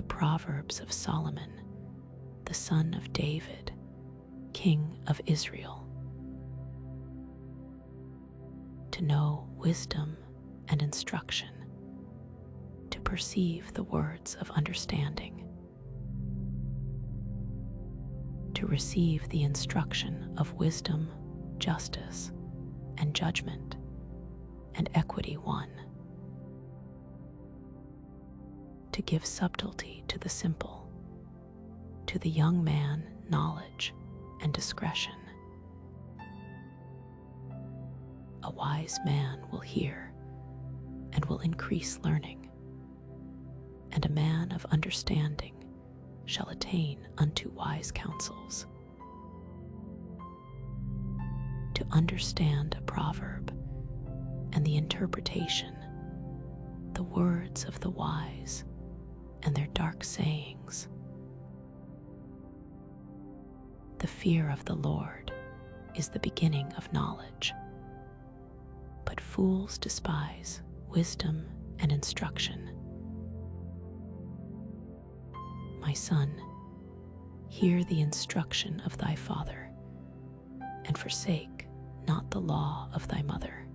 Proverbs of Solomon, the son of David, king of Israel. To know wisdom and instruction, to perceive the words of understanding, to receive the instruction of wisdom, justice, and judgment, and equity won, to give subtlety to the simple, to the young man knowledge and discretion. A wise man will hear and will increase learning, and a man of understanding shall attain unto wise counsels. To understand a proverb and the interpretation, the words of the wise and their dark sayings. The fear of the Lord is the beginning of knowledge, but fools despise wisdom and instruction. My son, hear the instruction of thy father, and forsake not the law of thy mother.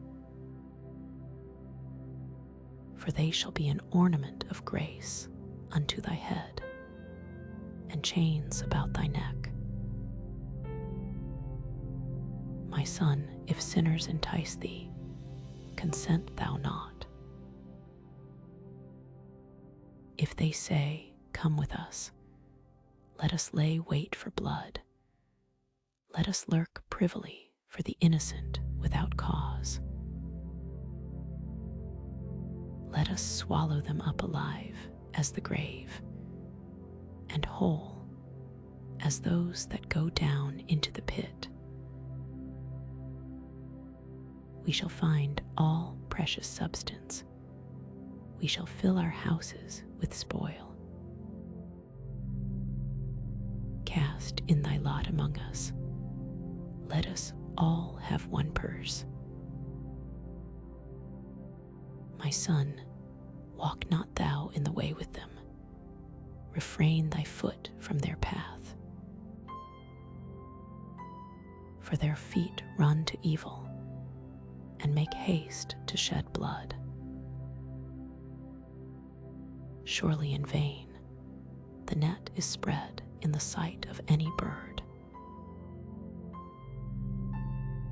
For they shall be an ornament of grace unto thy head, and chains about thy neck. My son, if sinners entice thee, consent thou not. If they say, come with us, let us lay wait for blood. Let us lurk privily for the innocent without cause. Let us swallow them up alive as the grave, and whole as those that go down into the pit. We shall find all precious substance. We shall fill our houses with spoil. Cast in thy lot among us. Let us all have one purse. My son, walk not thou in the way with them. Refrain thy foot from their path. For their feet run to evil, and make haste to shed blood. Surely in vain the net is spread in the sight of any bird,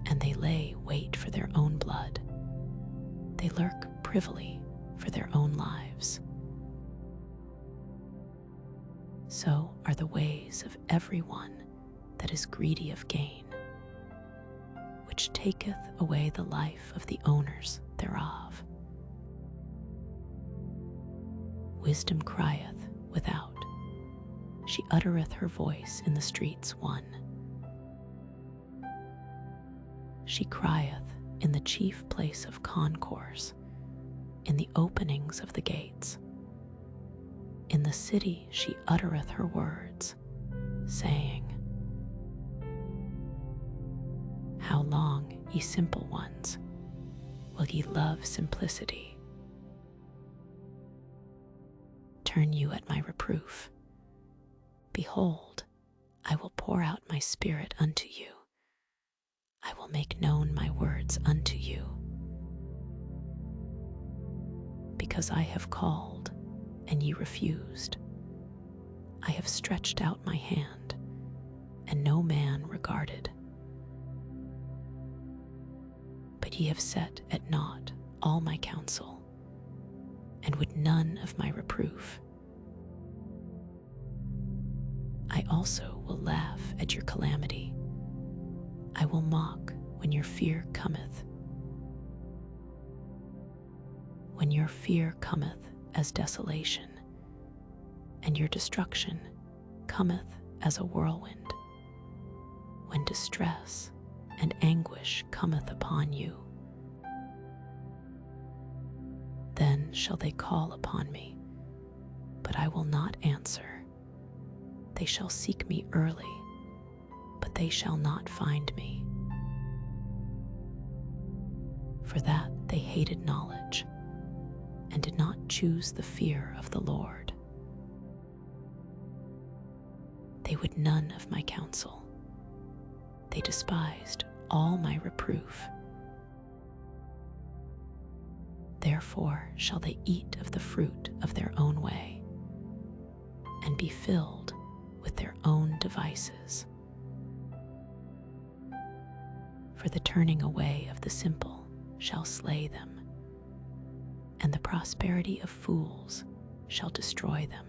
and they lay wait for their own blood. They lurk privily for their own lives. So are the ways of every one that is greedy of gain, which taketh away the life of the owners thereof. Wisdom crieth without, she uttereth her voice in the streets one. She crieth in the chief place of concourse, in the openings of the gates. In the city she uttereth her words, saying, how long, ye simple ones, will ye love simplicity? Turn you at my reproof. Behold, I will pour out my spirit unto you. I will make known my words unto you. Because I have called, and ye refused. I have stretched out my hand, and no man regarded. But ye have set at naught all my counsel, and would none of my reproof. I also will laugh at your calamity. I will mock when your fear cometh. When your fear cometh as desolation, and your destruction cometh as a whirlwind, when distress and anguish cometh upon you, then shall they call upon me, but I will not answer. They shall seek me early, but they shall not find me. For that they hated knowledge, and did not choose the fear of the Lord. They would none of my counsel. They despised all my reproof. Therefore shall they eat of the fruit of their own way, and be filled with their own devices. For the turning away of the simple shall slay them, and the prosperity of fools shall destroy them.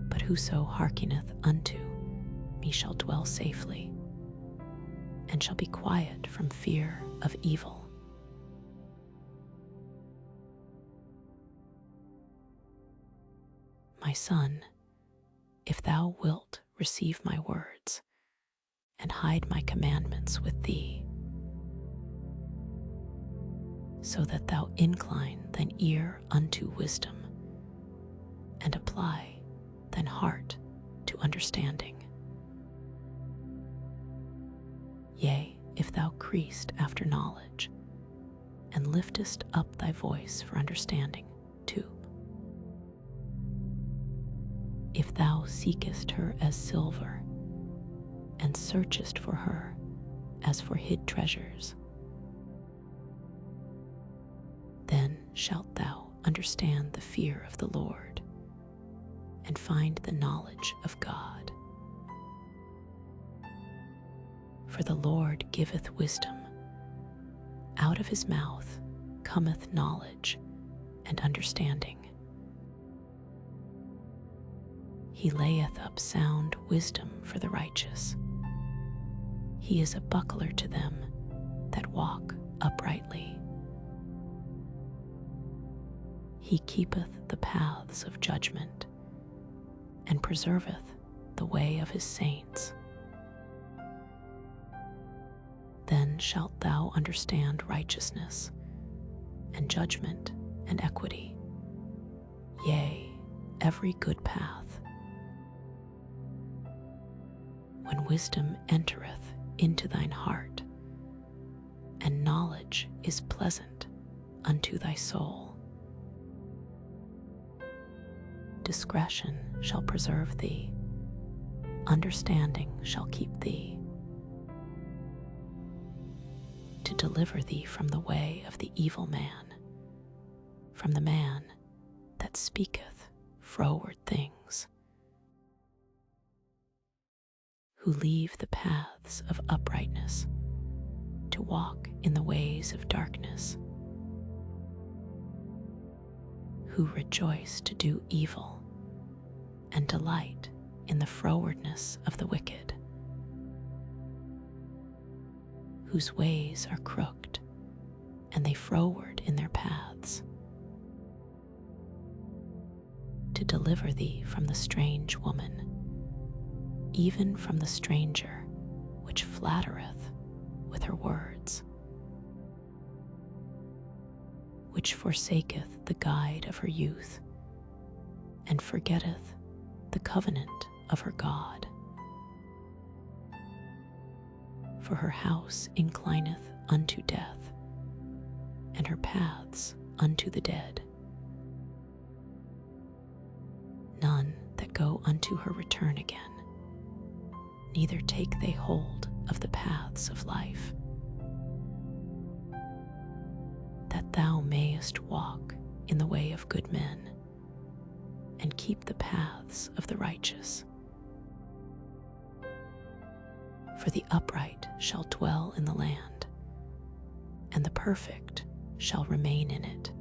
But whoso hearkeneth unto me shall dwell safely, and shall be quiet from fear of evil. My son, if thou wilt receive my words, and hide my commandments with thee, so that thou incline thine ear unto wisdom, and apply thine heart to understanding. Yea, if thou criest after knowledge, and liftest up thy voice for understanding too. If thou seekest her as silver, and searchest for her as for hid treasures, then shalt thou understand the fear of the Lord, and find the knowledge of God. For the Lord giveth wisdom, out of his mouth cometh knowledge and understanding. He layeth up sound wisdom for the righteous. He is a buckler to them that walk uprightly. He keepeth the paths of judgment, and preserveth the way of his saints. Then shalt thou understand righteousness, and judgment, and equity, yea, every good path. When wisdom entereth into thine heart, and knowledge is pleasant unto thy soul, discretion shall preserve thee, understanding shall keep thee, to deliver thee from the way of the evil man, from the man that speaketh froward things, who leave the paths of uprightness to walk in the ways of darkness, who rejoice to do evil and delight in the frowardness of the wicked, whose ways are crooked, and they froward in their paths, to deliver thee from the strange woman, even from the stranger which flattereth with her words, which forsaketh the guide of her youth, and forgetteth the covenant of her God. For her house inclineth unto death, and her paths unto the dead. None that go unto her return again, neither take they hold of the paths of life, that thou mayest walk in the way of good men, and keep the paths of the righteous. For the upright shall dwell in the land, and the perfect shall remain in it.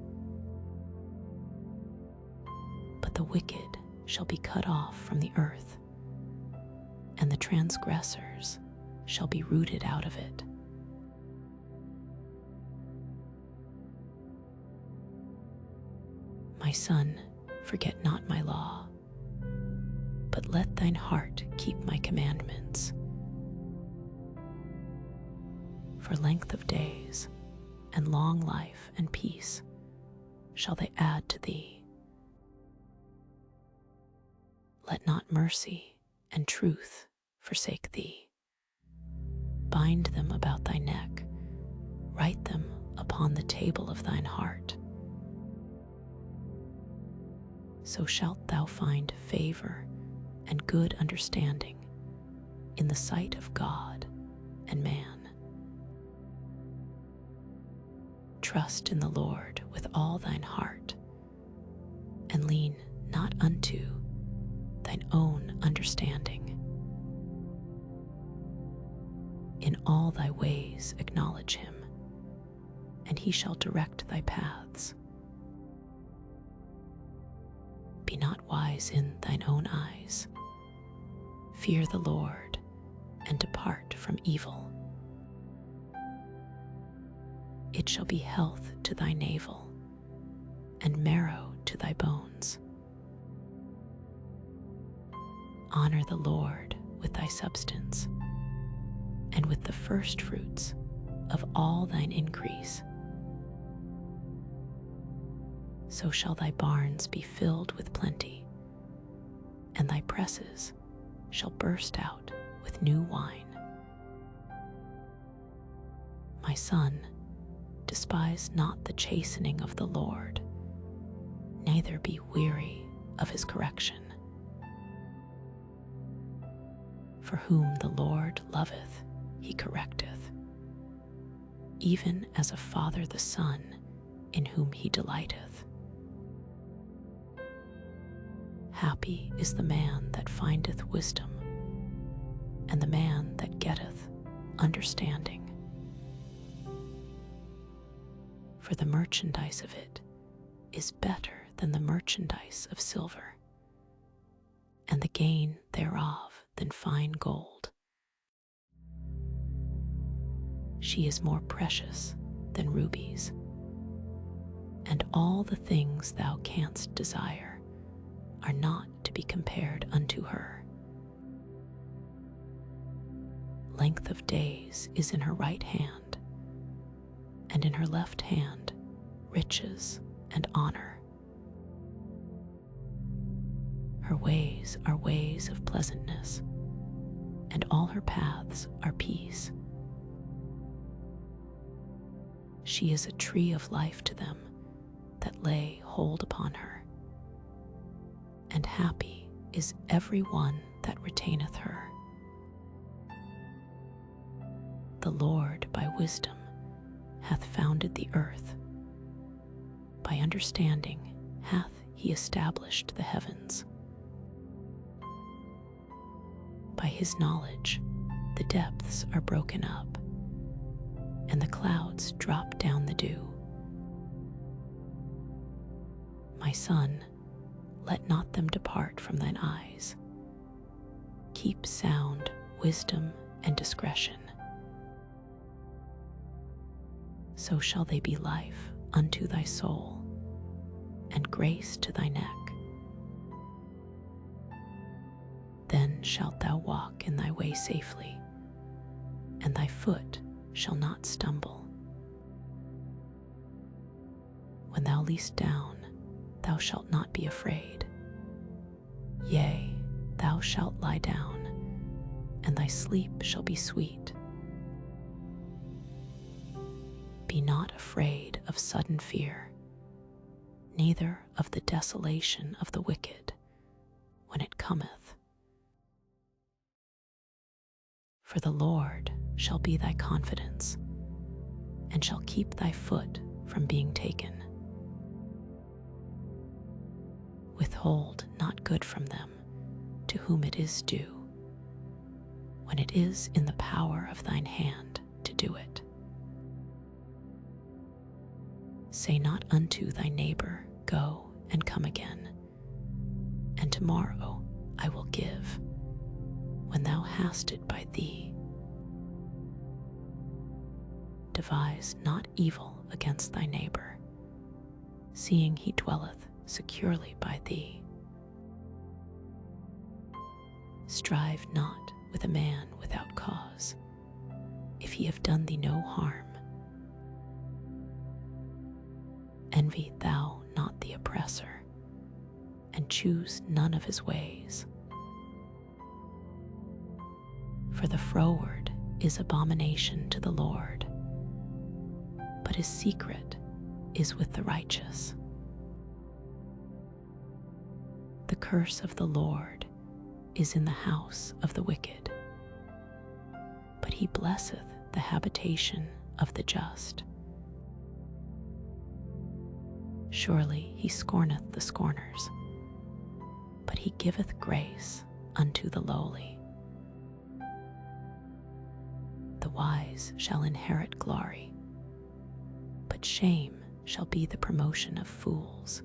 But the wicked shall be cut off from the earth, and the transgressors shall be rooted out of it. My son, forget not my law, but let thine heart keep my commandments. For length of days, and long life and peace shall they add to thee. Let not mercy and truth forsake thee. Bind them about thy neck, write them upon the table of thine heart. so shalt thou find favor and good understanding in the sight of God and man. Trust in the Lord with all thine heart, and lean not unto thine own understanding. In all thy ways acknowledge him, and he shall direct thy paths. Be not wise in thine own eyes. Fear the Lord, and depart from evil. It shall be health to thy navel, and marrow to thy bones. Honor the Lord with thy substance, and with the firstfruits of all thine increase. So shall thy barns be filled with plenty, and thy presses shall burst out with new wine. My son, despise not the chastening of the Lord, neither be weary of his correction. For whom the Lord loveth, he correcteth, even as a father the son in whom he delighteth. Happy is the man that findeth wisdom, and the man that getteth understanding. For the merchandise of it is better than the merchandise of silver, and the gain thereof than fine gold. She is more precious than rubies, and all the things thou canst desire are not to be compared unto her. Length of days is in her right hand, and in her left hand riches and honor. Her ways are ways of pleasantness, and all her paths are peace. She is a tree of life to them that lay hold upon her, and happy is every one that retaineth her. The Lord by wisdom hath founded the earth, by understanding hath he established the heavens. By his knowledge the depths are broken up, and the clouds drop down the dew. My son, let not them depart from thine eyes. Keep sound wisdom and discretion. So shall they be life unto thy soul, and grace to thy neck. Then shalt thou walk in thy way safely, and thy foot shall not stumble. When thou liest down, thou shalt not be afraid. Yea, thou shalt lie down, and thy sleep shall be sweet. Be not afraid of sudden fear, neither of the desolation of the wicked when it cometh. For the Lord shall be thy confidence, and shall keep thy foot from being taken. Withhold not good from them to whom it is due, when it is in the power of thine hand to do it. Say not unto thy neighbor, Go and come again, and tomorrow I will give, when thou hast it by thee. Devise not evil against thy neighbor, seeing he dwelleth securely by thee. Strive not with a man without cause, if he have done thee no harm. Envy thou not the oppressor, and choose none of his ways. For the froward is abomination to the Lord, but his secret is with the righteous. The curse of the Lord is in the house of the wicked, but he blesseth the habitation of the just. Surely he scorneth the scorners, but he giveth grace unto the lowly. The wise shall inherit glory, but shame shall be the promotion of fools.